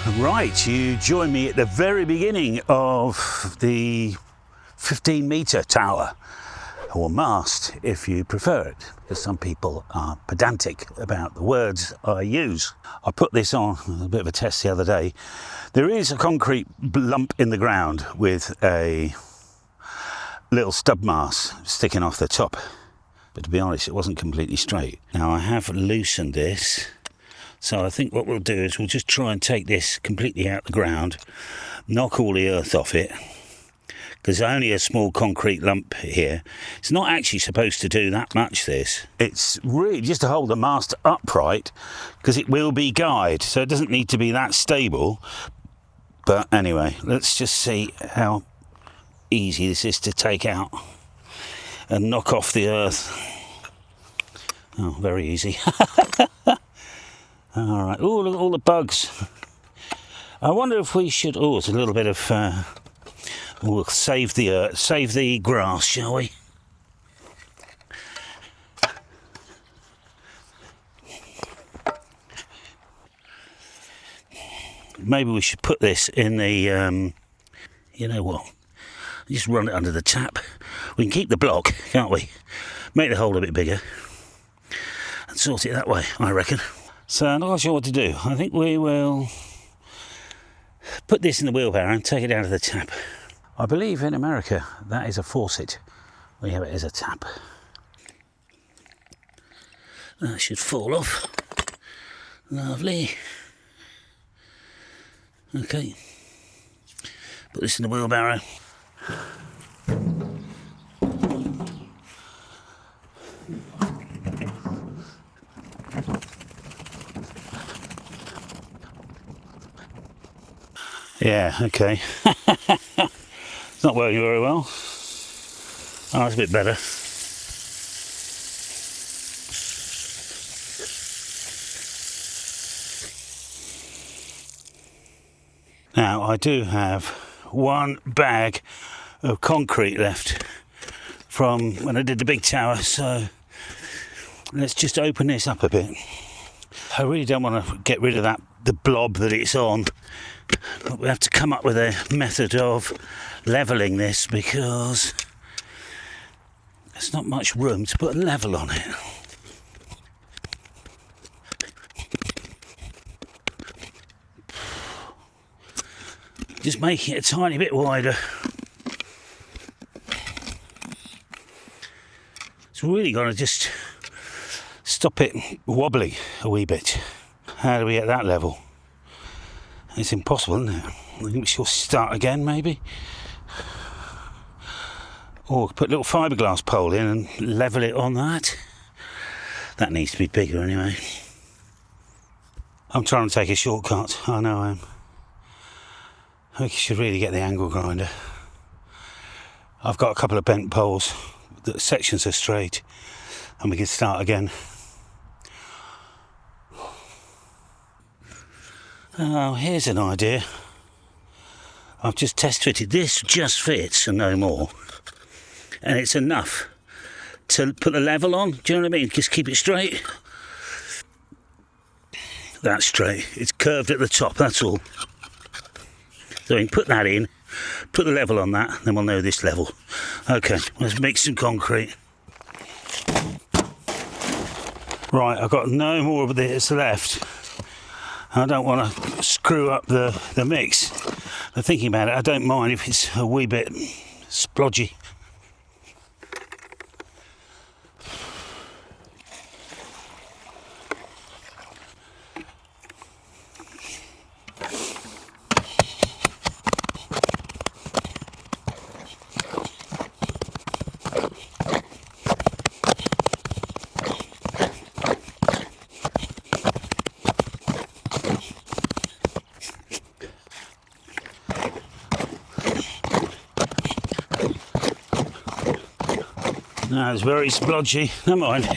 Right, you join me at the very beginning of the 15-metre tower, or mast if you prefer it, because some people are pedantic about the words I use. I put this on a bit of a test the other day. There is a concrete lump in the ground with a little stub mast sticking off the top, but to be honest, it wasn't completely straight. Now I have loosened this, so I think what we'll do is we'll just try and take this completely out the ground, knock all the earth off it, because only a small concrete lump here. It's not actually supposed to do that much, this. It's really just to hold the mast upright, because it will be guyed, so it doesn't need to be that stable. But anyway, let's just see how easy this is to take out and knock off the earth. Oh, very easy. All right. Oh, look at all the bugs. I wonder if we should... Oh, it's a little bit of... We'll save the grass, shall we? Maybe we should put this in the, you know what? Just run it under the tap. We can keep the block, can't we? Make the hole a bit bigger and sort it that way, I reckon. So I'm not sure what to do. I think we will put this in the wheelbarrow and take it out of the tap. I believe in America that is a faucet. We have it as a tap. That should fall off. Lovely. Okay. Put this in the wheelbarrow. Yeah, okay. It's not working very well. Oh, that's a bit better. Now, I do have one bag of concrete left from when I did the big tower, so let's just open this up a bit. I really don't want to get rid of the blob that it's on, but we have to come up with a method of levelling this because there's not much room to put a level on it. Just making it a tiny bit wider. It's really got to just stop it wobbling a wee bit. How do we get that level? It's impossible, isn't it? I think we should start again, maybe. Or put a little fiberglass pole in and level it on that. That needs to be bigger anyway. I'm trying to take a shortcut. I know I am. I think you should really get the angle grinder. I've got a couple of bent poles. The sections are straight. And we can start again. Oh, here's an idea. I've just test fitted. This just fits and no more. And it's enough to put the level on. Do you know what I mean? Just keep it straight. That's straight. It's curved at the top, that's all. So we can put that in, put the level on that, then we'll know this level. Okay, let's mix some concrete. Right, I've got no more of this left. I don't want to screw up the mix. But thinking about it, I don't mind if it's a wee bit splodgy. No, it's very splodgy. Never mind.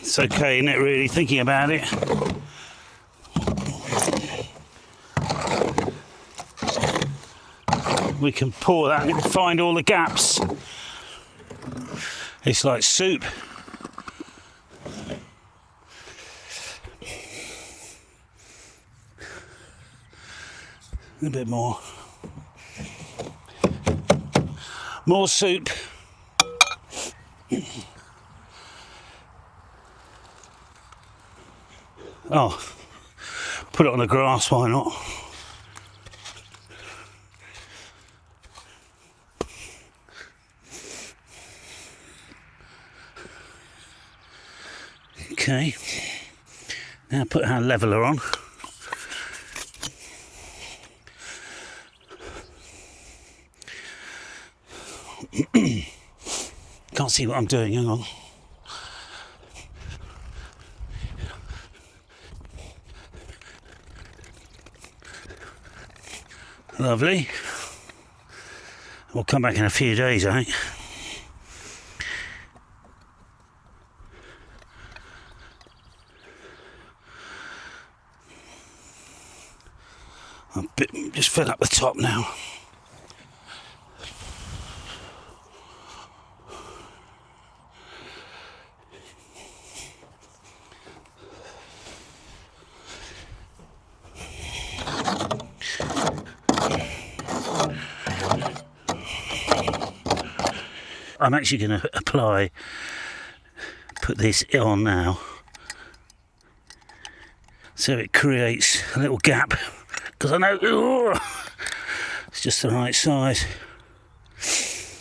It's okay, isn't it, really, thinking about it? We can pour that and find all the gaps. It's like soup. A bit more. More soup. Oh, put it on the grass, why not? Okay, now put our leveler on. Can't see what I'm doing, hang on. Lovely. We'll come back in a few days, I think. Just fill up the top now. I'm actually going to put this on now, so it creates a little gap, because I know it's just the right size.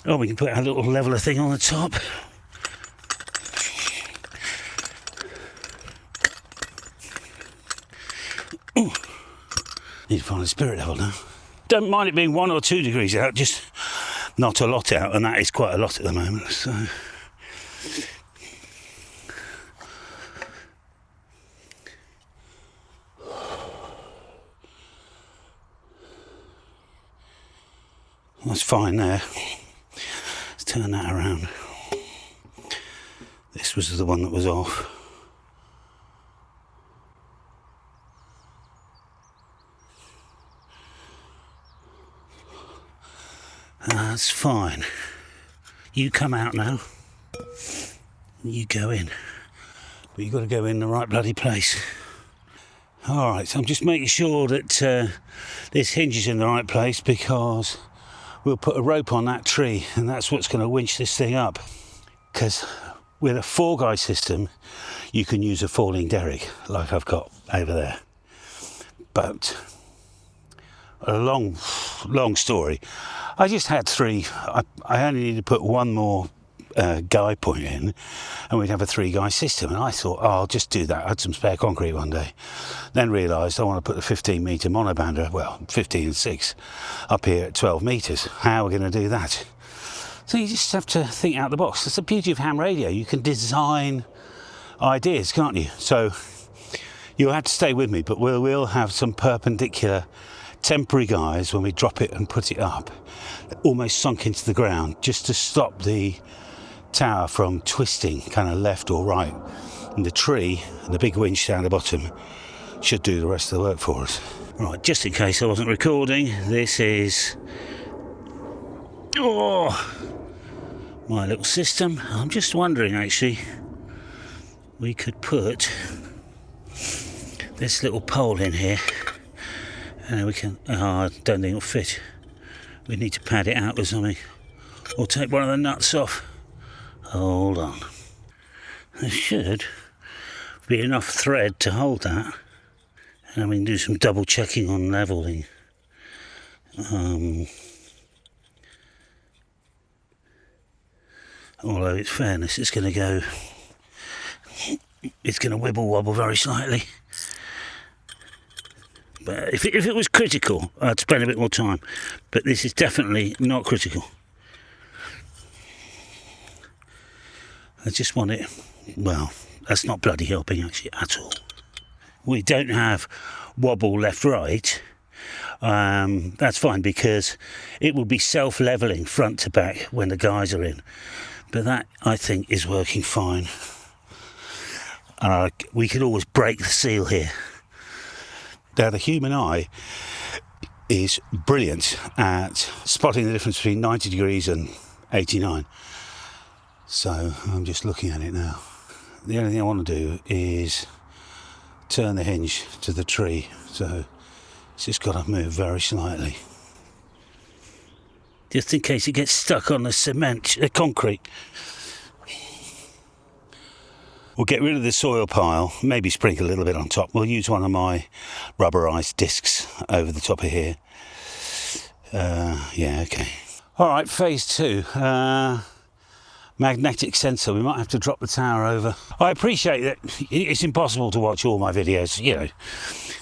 Oh, we can put our little leveler thing on the top. Ooh. Need to find a spirit level now. Don't mind it being 1 or 2 degrees out, just not a lot out, and that is quite a lot at the moment, so. That's fine there. Let's turn that around. This was the one that was off. That's fine. You come out now. You go in. But you've got to go in the right bloody place. Alright, so I'm just making sure that this hinge is in the right place, because we'll put a rope on that tree, and that's what's going to winch this thing up. Because with a 4-guy system, you can use a falling derrick, like I've got over there. But a long story. I just had 3. I only need to put 1 more guy point in, and we'd have a 3-guy system. And I thought, oh, I'll just do that. I had some spare concrete one day. Then realised I want to put the 15-metre monobander, well, 15 and 6, up here at 12 metres. How are we going to do that? So you just have to think out the box. That's the beauty of ham radio. You can design ideas, can't you? So you'll have to stay with me, but we'll have some perpendicular temporary guys when we drop it and put it up, almost sunk into the ground, just to stop the tower from twisting kind of left or right. And the tree and the big winch down the bottom should do the rest of the work for us. Right, just in case I wasn't recording, this is my little system. I'm just wondering, actually, we could put this little pole in here, and we can, I don't think it'll fit. We need to pad it out with something, or take one of the nuts off. Hold on. There should be enough thread to hold that, and we can do some double checking on levelling. Although in fairness, it's going to wibble wobble very slightly. But if it was critical, I'd spend a bit more time. But this is definitely not critical. I just want it, well, that's not bloody helping actually at all. We don't have wobble left-right. That's fine, because it will be self-levelling front to back when the guys are in. But that, I think, is working fine. And we could always break the seal here. Now, the human eye is brilliant at spotting the difference between 90 degrees and 89. So I'm just looking at it now. The only thing I want to do is turn the hinge to the tree. So It's just got to move very slightly, just in case it gets stuck on the cement, the concrete. We'll get rid of the soil pile, maybe sprinkle a little bit on top. We'll use one of my rubberized discs over the top of here. Yeah, okay. All right, phase 2. Magnetic sensor. We might have to drop the tower over. I appreciate that it's impossible to watch all my videos, you know.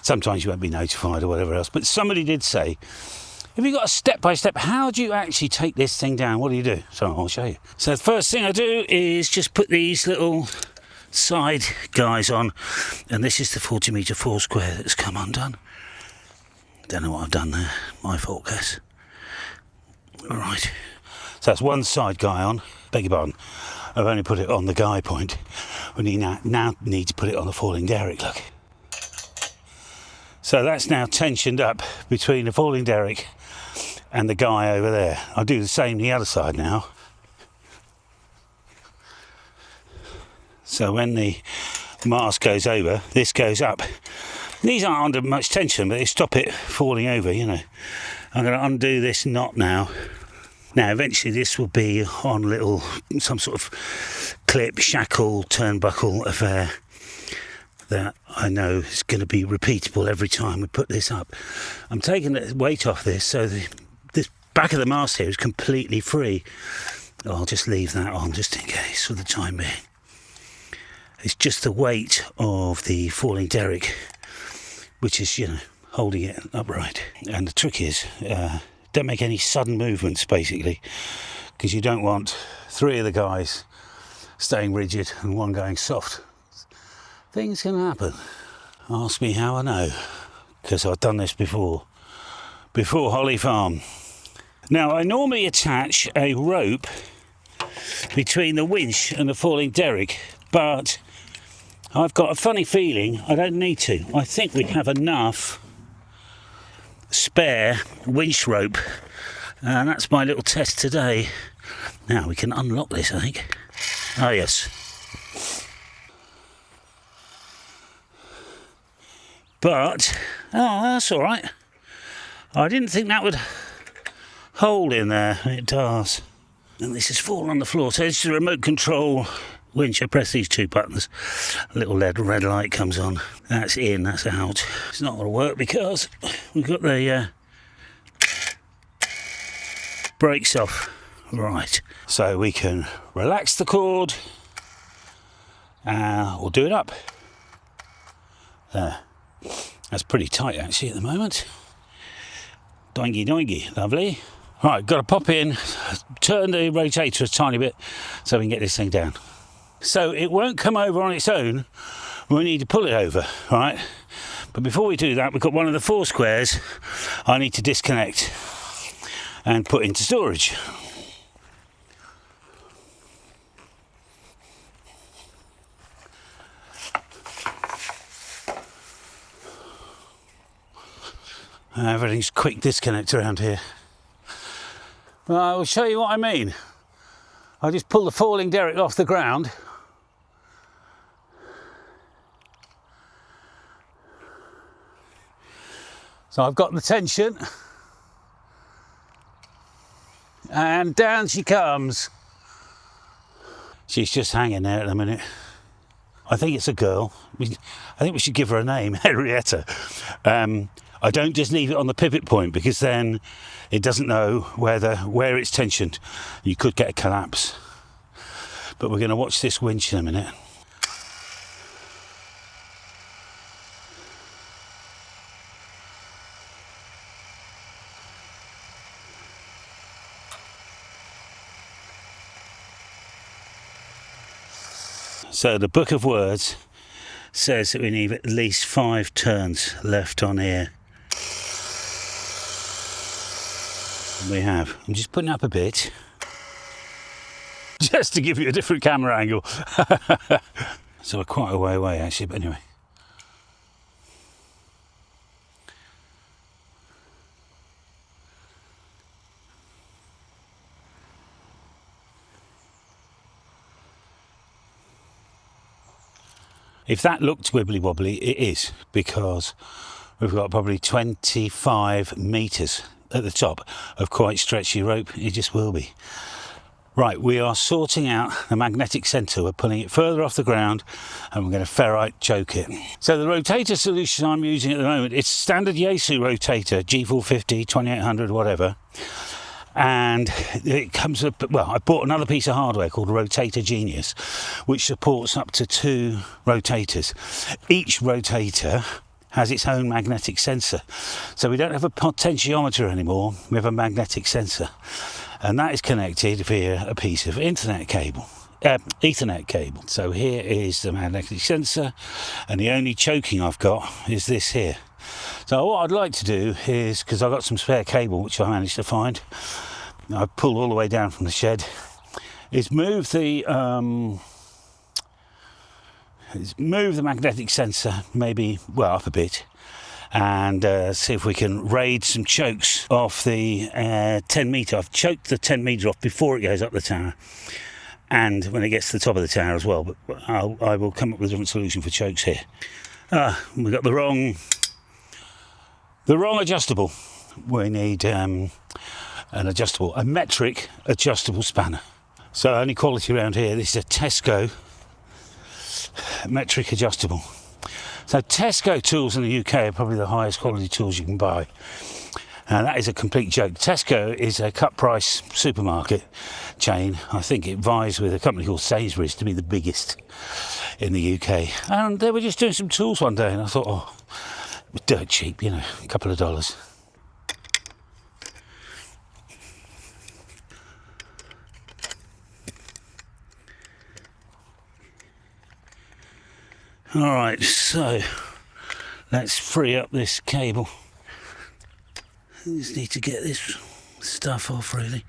Sometimes you won't be notified or whatever else. But somebody did say, if you've got a step-by-step, how do you actually take this thing down? What do you do? So I'll show you. So the first thing I do is just put these little side guys on, and this is the 40-metre foursquare that's come undone. Don't know what I've done there. My fault, guys. All right. So that's one side guy on. Beg your pardon. I've only put it on the guy point. We now need to put it on the falling derrick. Look. So that's now tensioned up between the falling derrick and the guy over there. I'll do the same the other side now. So when the mast goes over, this goes up. These aren't under much tension, but they stop it falling over, you know. I'm going to undo this knot now. Now, eventually this will be on some sort of clip, shackle, turnbuckle affair that I know is going to be repeatable every time we put this up. I'm taking the weight off this, so this back of the mast here is completely free. I'll just leave that on just in case for the time being. It's just the weight of the falling derrick, which is, you know, holding it upright. And the trick is, don't make any sudden movements, basically, because you don't want 3 of the guys staying rigid and 1 going soft. Things can happen. Ask me how I know, because I've done this before Holly Farm. Now, I normally attach a rope between the winch and the falling derrick, but I've got a funny feeling I don't need to. I think we have enough spare winch rope, and that's my little test today. Now we can unlock this, I think. Oh yes. But that's all right. I didn't think that would hold in there. It does. And this has fallen on the floor. So it's a remote control winch. I press these 2 buttons, a little red light comes on. That's in, that's out. It's not going to work because we've got the brakes off. Right, so we can relax the cord and we'll do it up. There. That's pretty tight actually at the moment. Doingy doingy, lovely. Right, got to pop in, turn the rotator a tiny bit so we can get this thing down. So it won't come over on its own, we need to pull it over, right? But before we do that, we've got one of the 4 squares I need to disconnect and put into storage. Everything's quick disconnect around here. Well, I will show you what I mean. I just pull the falling derrick off the ground. So I've got the tension. And down she comes. She's just hanging there at the minute. I think it's a girl. I think we should give her a name, Henrietta. I don't just leave it on the pivot point because then it doesn't know where it's tensioned. You could get a collapse. But we're going to watch this winch in a minute. So the book of words says that we need at least 5 turns left on here. We have. I'm just putting up a bit just to give you a different camera angle. So we're quite a way away actually, but anyway. If that looked wibbly wobbly, it is, because we've got probably 25 meters at the top of quite stretchy rope. It just will be. Right, we are sorting out the magnetic centre. We're pulling it further off the ground and we're going to ferrite choke it. So the rotator solution I'm using at the moment, it's standard Yaesu rotator, G450, 2800, whatever. And it comes up, well, I bought another piece of hardware called Rotator Genius, which supports up to 2 rotators. Each rotator has its own magnetic sensor. So we don't have a potentiometer anymore, we have a magnetic sensor. And that is connected via a piece of Ethernet cable. So here is the magnetic sensor, and the only choking I've got is this here. So what I'd like to do is, because I've got some spare cable which I managed to find, I pulled all the way down from the shed, is move the magnetic sensor maybe, well, up a bit, and see if we can raid some chokes off the 10 metre. I've choked the 10 metre off before it goes up the tower, and when it gets to the top of the tower as well, but I will come up with a different solution for chokes here. We've got the wrong adjustable. We need a metric adjustable spanner. So only quality around here, this is a Tesco metric adjustable. So Tesco tools in the UK are probably the highest quality tools you can buy. And that is a complete joke. Tesco is a cut price supermarket chain. I think it vies with a company called Sainsbury's to be the biggest in the UK. And they were just doing some tools one day and I thought, oh, it was dirt cheap, you know, a couple of dollars. Alright, so let's free up this cable. I just need to get this stuff off, really.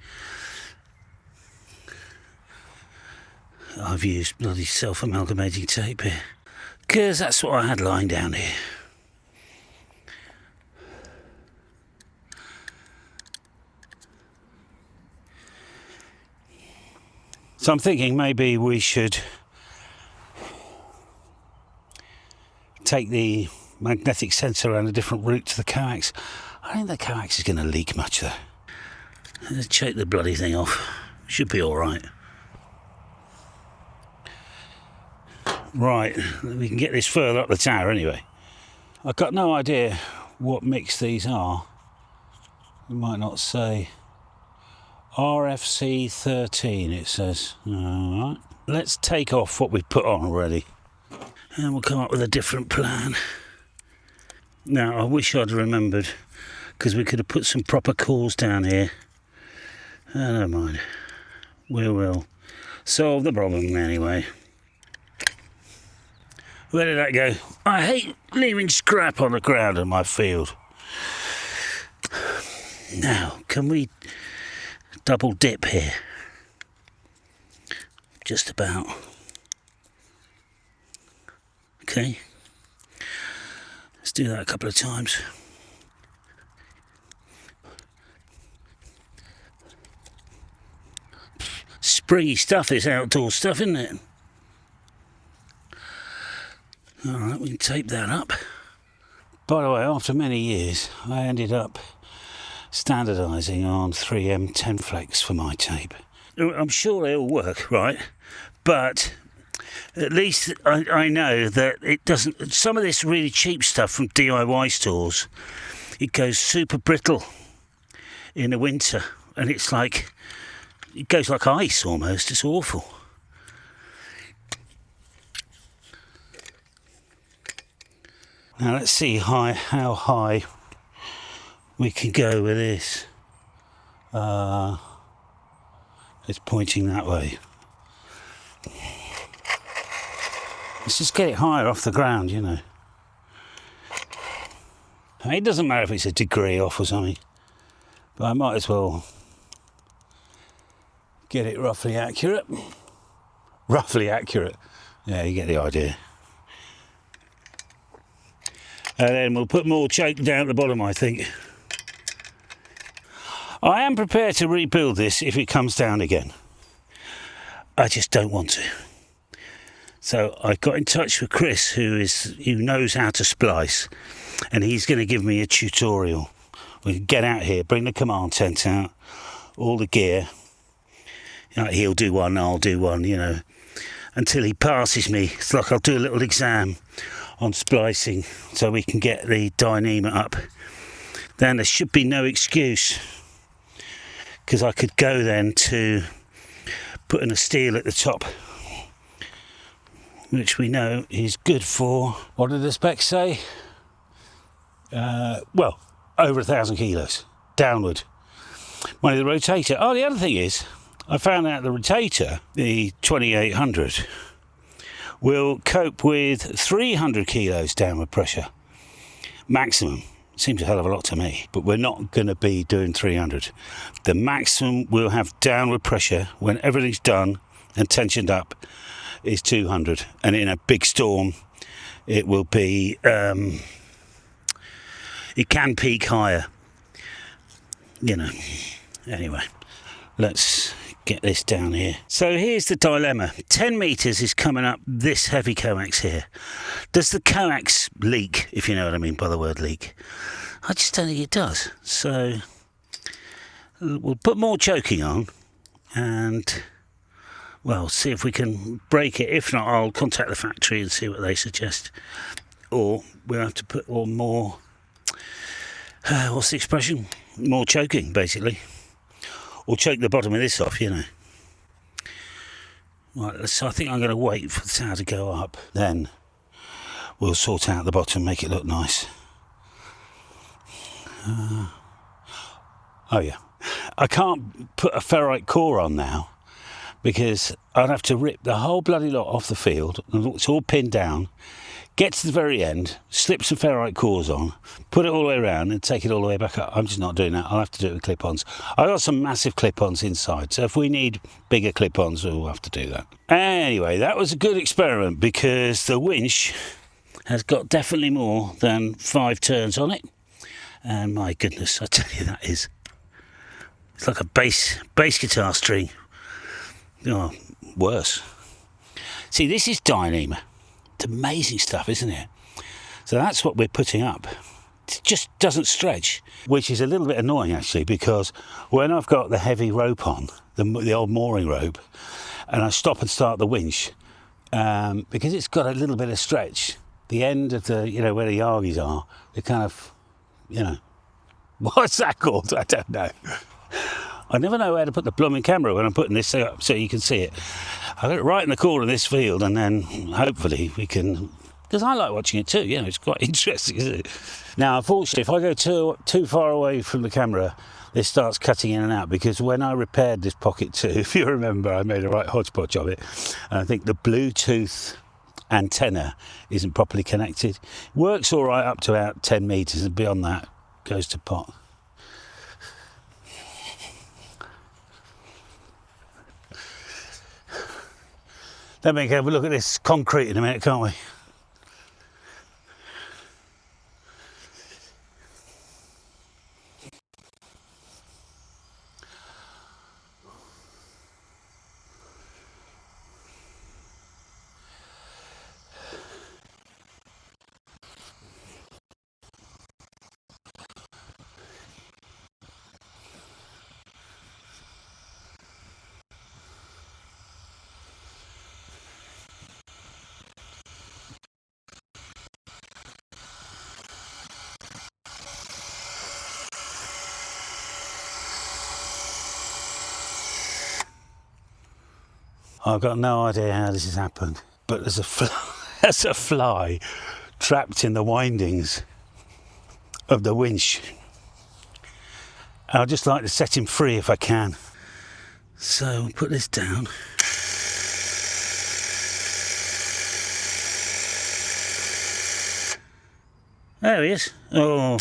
I've used bloody self-amalgamating tape here, because that's what I had lying down here. So I'm thinking maybe we should take the magnetic sensor around a different route to the coax. I think the coax is going to leak much though. Let's check the bloody thing off. Should be alright. Right, we can get this further up the tower anyway. I've got no idea what mix these are. We might not say. RFC 13 it says. Alright. Let's take off what we've put on already. And we'll come up with a different plan. Now, I wish I'd remembered, because we could have put some proper cores down here. I don't mind. We will solve the problem anyway. Where did that go? I hate leaving scrap on the ground in my field. Now, can we double dip here? Just about. Okay, let's do that a couple of times. Spriggy stuff, this outdoor stuff, isn't it? Alright, we can tape that up. By the way, after many years, I ended up standardising on 3M 10 flex for my tape. I'm sure they all work, right? But at least I know that it doesn't. Some of this really cheap stuff from DIY stores, it goes super brittle in the winter, and it's like, it goes like ice almost. It's awful. Now let's see how high we can go with this. It's pointing that way. Let's just get it higher off the ground, you know. I mean, it doesn't matter if it's a degree off or something, but I might as well get it roughly accurate. Roughly accurate. Yeah, you get the idea. And then we'll put more choke down at the bottom, I think. I am prepared to rebuild this if it comes down again. I just don't want to. So I got in touch with Chris, who knows how to splice, and he's going to give me a tutorial. We can get out here, bring the command tent out, all the gear. He'll do one, I'll do one, until he passes me. It's like I'll do a little exam on splicing so we can get the Dyneema up. Then there should be no excuse, because I could go then to putting a steel at the top, which we know is good for, what did the specs say? Well, over 1,000 kilos downward. One of the rotator. Oh, the other thing is, I found out the rotator, the 2800, will cope with 300 kilos downward pressure maximum. Seems a hell of a lot to me, but we're not going to be doing 300. The maximum we'll have downward pressure when everything's done and tensioned up is 200, and in a big storm it will be it can peak higher, Anyway, let's get this down here. So here's the dilemma. 10 meters is coming up this heavy coax here. Does the coax leak, if you know what I mean by the word leak? I just don't think it does. So we'll put more choking on and, well, see if we can break it. If not, I'll contact the factory and see what they suggest. Or we'll have to put on more, what's the expression? More choking, basically. Or choke the bottom of this off, Right, so I think I'm going to wait for the tower to go up. Then we'll sort out the bottom, make it look nice. Oh yeah. I can't put a ferrite core on now, because I'd have to rip the whole bloody lot off the field, and it's all pinned down, get to the very end, slip some ferrite cores on, put it all the way around and take it all the way back up. I'm just not doing that. I'll have to do it with clip-ons. I've got some massive clip-ons inside, so if we need bigger clip-ons, we'll have to do that. Anyway, that was a good experiment, because the winch has got definitely more than 5 turns on it. And my goodness, I tell you, it's like a bass guitar string. Oh, worse. See, this is Dyneema. It's amazing stuff, isn't it? So that's what we're putting up. It just doesn't stretch, which is a little bit annoying actually, because when I've got the heavy rope on, the old mooring rope, and I stop and start the winch, because it's got a little bit of stretch, the end of the, where the yargies are, they kind of, what's that called? I don't know. I never know where to put the blooming camera when I'm putting this up so you can see it. I got it right in the corner of this field, and then hopefully we can, because I like watching it too, it's quite interesting, isn't it? Now, unfortunately, if I go too far away from the camera, this starts cutting in and out, because when I repaired this Pocket 2, if you remember, I made a right hodgepodge of it, and I think the Bluetooth antenna isn't properly connected. Works all right up to about 10 meters, and beyond that goes to pot. Then we can have a look at this concrete in a minute, can't we? I've got no idea how this has happened, but there's a fly trapped in the windings of the winch. I'd just like to set him free if I can. So we'll put this down. There he is. Oh,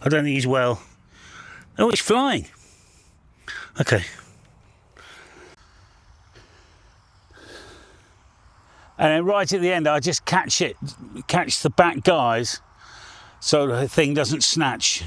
I don't think he's well. Oh, he's flying. Okay. And then right at the end, I just catch the back guys so the thing doesn't snatch.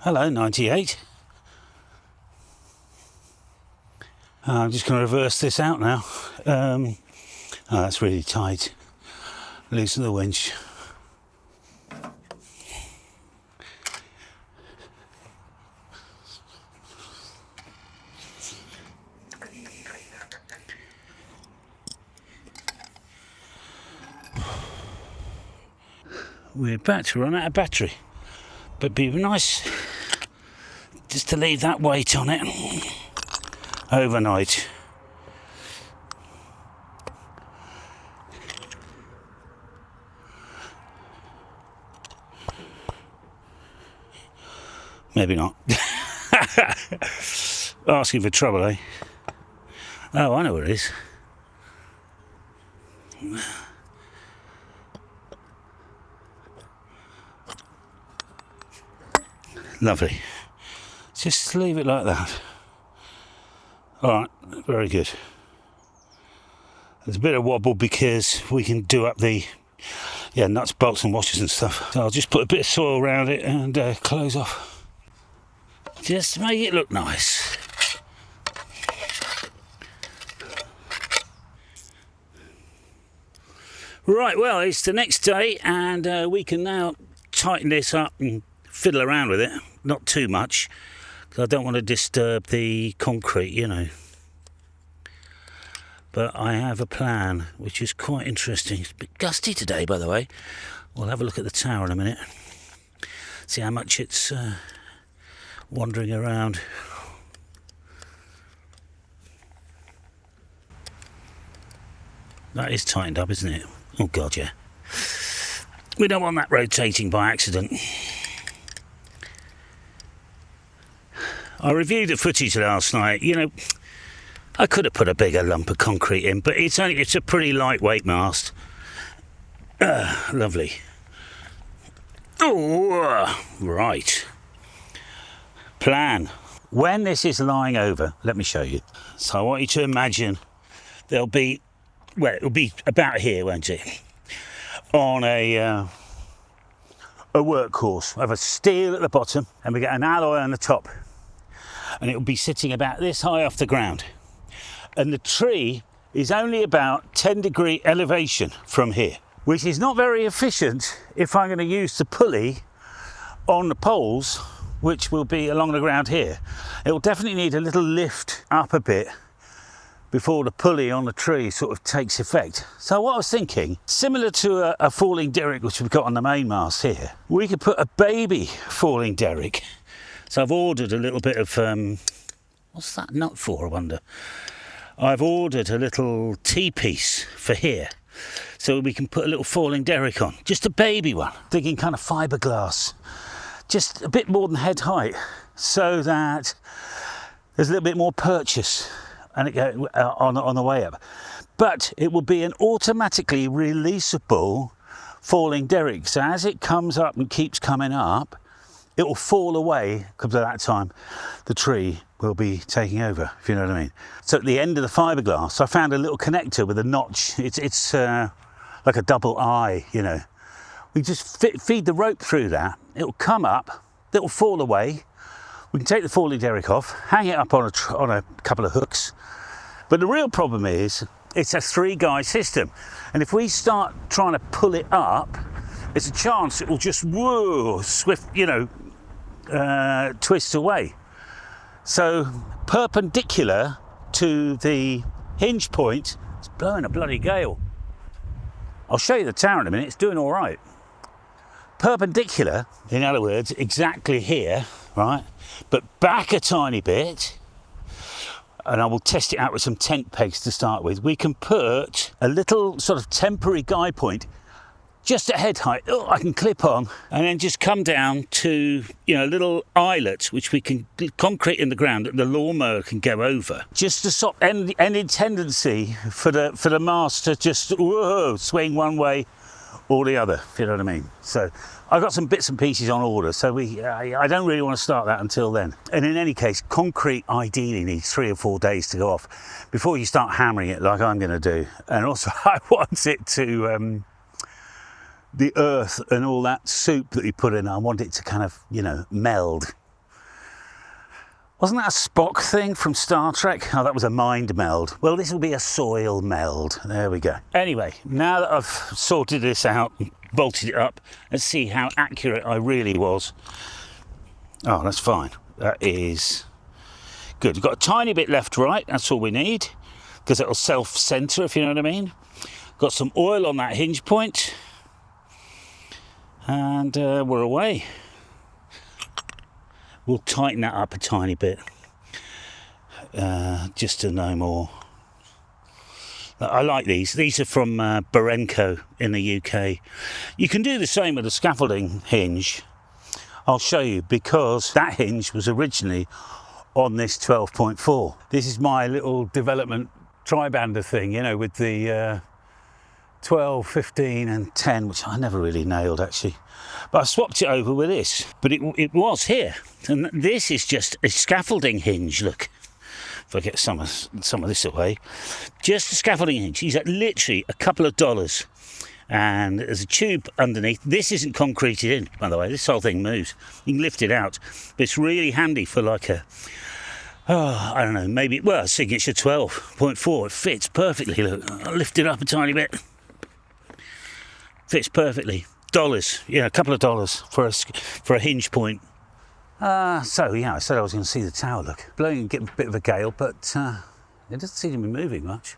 Hello, 98. I'm just going to reverse this out now. Oh, that's really tight. Loosen the winch. We're about to run out of battery, but it'd be nice just to leave that weight on it overnight. Maybe not. Asking for trouble, eh? Oh, I know where it is. Lovely. Just leave it like that. Alright, very good. There's a bit of wobble because we can do up the nuts, bolts and washers and stuff. So I'll just put a bit of soil around it and close off. Just to make it look nice. Right, well, it's the next day and we can now tighten this up and fiddle around with it. Not too much, because I don't want to disturb the concrete, you know. But I have a plan, which is quite interesting. It's a bit gusty today, by the way. We'll have a look at the tower in a minute. See how much it's wandering around. That is tightened up, isn't it? Oh God, yeah. We don't want that rotating by accident. I reviewed the footage last night. You know, I could have put a bigger lump of concrete in, but it's a pretty lightweight mast. Lovely. Oh, right. Plan. When this is lying over, let me show you. So I want you to imagine there'll be, well, it'll be about here, won't it? On a workhorse. We have a steel at the bottom and we get an alloy on the top. And it will be sitting about this high off the ground. And the tree is only about 10-degree elevation from here, which is not very efficient if I'm going to use the pulley on the poles, which will be along the ground here. It will definitely need a little lift up a bit before the pulley on the tree sort of takes effect. So what I was thinking, similar to a falling derrick which we've got on the main mast here, we could put a baby falling derrick. So I've ordered a little bit of, what's that nut for, I wonder? I've ordered a little T-piece for here, so we can put a little falling derrick on. Just a baby one, thinking kind of fiberglass, just a bit more than head height, so that there's a little bit more purchase and it go on the way up. But it will be an automatically releasable falling derrick, so as it comes up and keeps coming up, it will fall away, because at that time the tree will be taking over, if you know what I mean. So at the end of the fiberglass, I found a little connector with a notch. It's like a double eye, you know. We just feed the rope through that. It will come up, it will fall away. We can take the falling derrick off, hang it up on a couple of hooks. But the real problem is, it's a 3-guy system. And if we start trying to pull it up, there's a chance it will just, whoa, swift, you know, twist away. So perpendicular to the hinge point, it's blowing a bloody gale. I'll show you the tower in a minute, it's doing all right. Perpendicular, in other words, exactly here, right? But back a tiny bit, and I will test it out with some tent pegs to start with. We can put a little sort of temporary guy point just at head height. Oh, I can clip on and then just come down to, you know, little eyelets which we can concrete in the ground that the lawnmower can go over, just to stop any tendency for the mast to just swing one way or the other, if you know what I mean. So I've got some bits and pieces on order, so I don't really want to start that until then. And in any case, concrete ideally needs 3 or 4 days to go off before you start hammering it like I'm going to do. And also I want it to the earth and all that soup that you put in, I want it to kind of, you know, meld. Wasn't that a Spock thing from Star Trek? Oh, that was a mind meld. Well, this will be a soil meld. There we go. Anyway, now that I've sorted this out, bolted it up, let's see how accurate I really was. Oh, that's fine. That is good. We've got a tiny bit left right, that's all we need, because it'll self-center, if you know what I mean. Got some oil on that hinge point, and we're away. We'll tighten that up a tiny bit, just to know more. I like these. These are from Berenco in the UK. You can do the same with a scaffolding hinge. I'll show you, because that hinge was originally on this 12.4. This is my little development tribander thing, you know, with the 12, 15 and 10, which I never really nailed actually. But I swapped it over with this, but it was here. And this is just a scaffolding hinge, look. If I get some of this away. Just a scaffolding hinge. These are literally a couple of dollars. And there's a tube underneath. This isn't concreted in, by the way. This whole thing moves. You can lift it out. But it's really handy for like a, I don't know, maybe, well, a signature 12.4. It fits perfectly, look. I'll lift it up a tiny bit. Fits perfectly. Dollars, yeah, a couple of dollars for a hinge point. So yeah, I said I was going to see the tower. Look, blowing and getting a bit of a gale, but it doesn't seem to be moving much.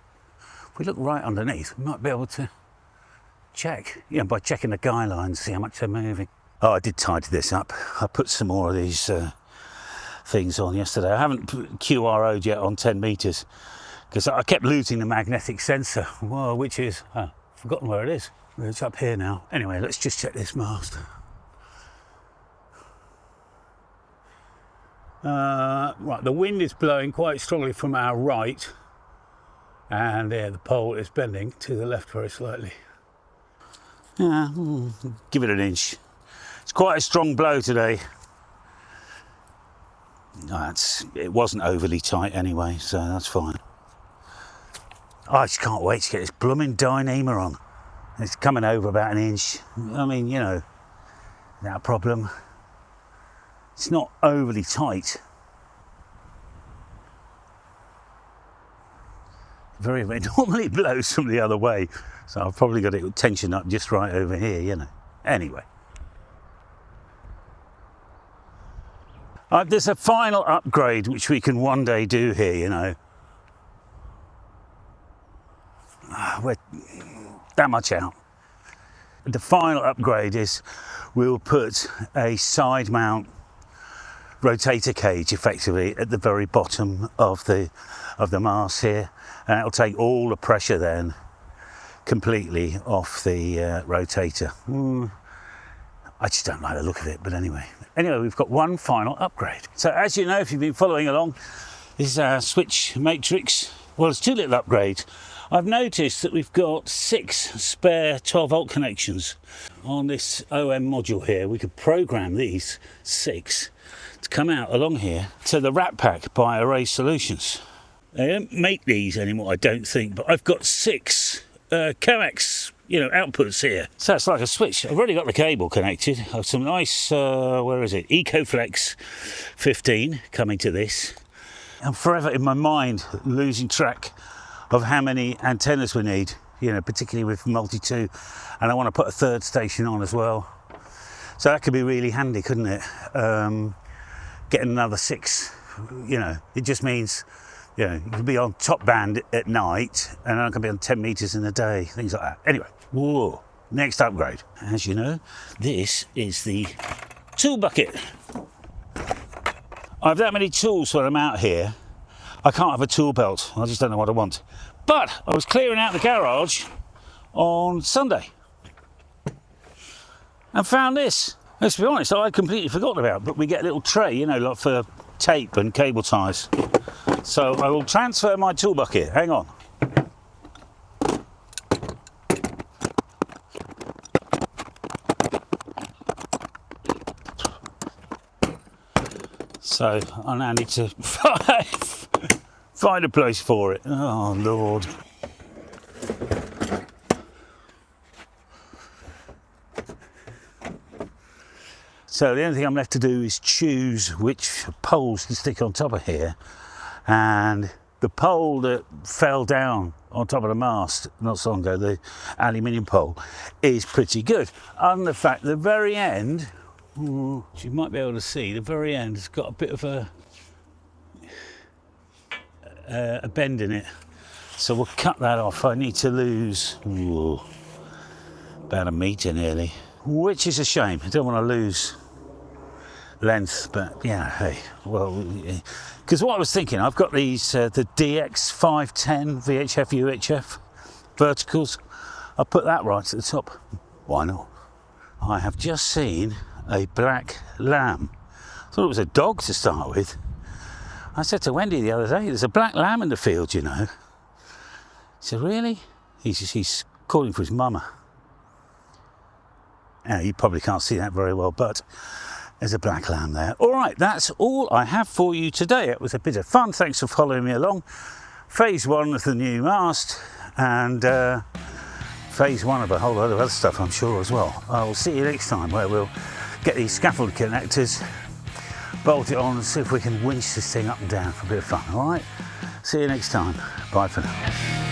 If we look right underneath, we might be able to check, you know, by checking the guy lines, see how much they're moving. Oh, I did tidy this up. I put some more of these things on yesterday. I haven't QRO'd yet on 10 meters because I kept losing the magnetic sensor. Well, which is, forgotten where it is. It's up here now. Anyway, let's just check this mast. Right, the wind is blowing quite strongly from our right, and there, the pole is bending to the left very slightly. Yeah, give it an inch. It's quite a strong blow today. No, it wasn't overly tight anyway, so that's fine. I just can't wait to get this blooming Dyneema on. It's coming over about an inch. I mean, you know, without a problem. It's not overly tight. It normally blows from the other way, so I've probably got it tensioned up just right over here, you know. Anyway. There's a final upgrade which we can one day do here, you know. We're that much out. The final upgrade is we'll put a side mount rotator cage effectively at the very bottom of the mast here, and it'll take all the pressure then completely off the rotator. I just don't like the look of it, but anyway, we've got one final upgrade. So as you know, if you've been following along, this is our switch matrix. Well, it's two little upgrades. I've noticed that we've got 6 spare 12 volt connections on this OM module here. We could program these 6 to come out along here to the Rat Pack by Array Solutions. They don't make these anymore, I don't think, but I've got 6 coax, you know, outputs here. So it's like a switch. I've already got the cable connected. I've some nice, where is it? EcoFlex 15 coming to this. I'm forever in my mind losing track of how many antennas we need, you know, particularly with multi-2, and I want to put a third station on as well. So that could be really handy, couldn't it? Getting another 6, you know, it just means, you know, you can be on top band at night, and I can be on 10 meters in the day, things like that. Anyway, whoa, next upgrade. As you know, this is the tool bucket. I have that many tools when I'm out here. I can't have a tool belt. I just don't know what I want. But I was clearing out the garage on Sunday and found this. Let's be honest, I'd completely forgotten about it, but we get a little tray, you know, like for tape and cable ties. So I will transfer my tool bucket. Hang on. So I now need to find a place for it. Oh, Lord. So the only thing I'm left to do is choose which poles to stick on top of here, and the pole that fell down on top of the mast not so long ago, the aluminium pole, is pretty good. And the fact the very end, you might be able to see, the very end has got a bit of a bend in it. So we'll cut that off. I need to lose about 1 metre nearly, which is a shame. I don't want to lose length, but yeah, hey, well, because what I was thinking, I've got these the DX510 VHF UHF verticals. I'll put that right at the top. Why not? I have just seen a black lamb. I thought it was a dog to start with. I said to Wendy the other day, there's a black lamb in the field, you know. He said, really? He's calling for his mama. Now, you probably can't see that very well, but there's a black lamb there. All right, that's all I have for you today. It was a bit of fun. Thanks for following me along. Phase 1 of the new mast, and phase 1 of a whole lot of other stuff, I'm sure, as well. I will see you next time, where we'll get these scaffold connectors, bolt it on, and see if we can winch this thing up and down for a bit of fun. All right, see you next time. Bye for now.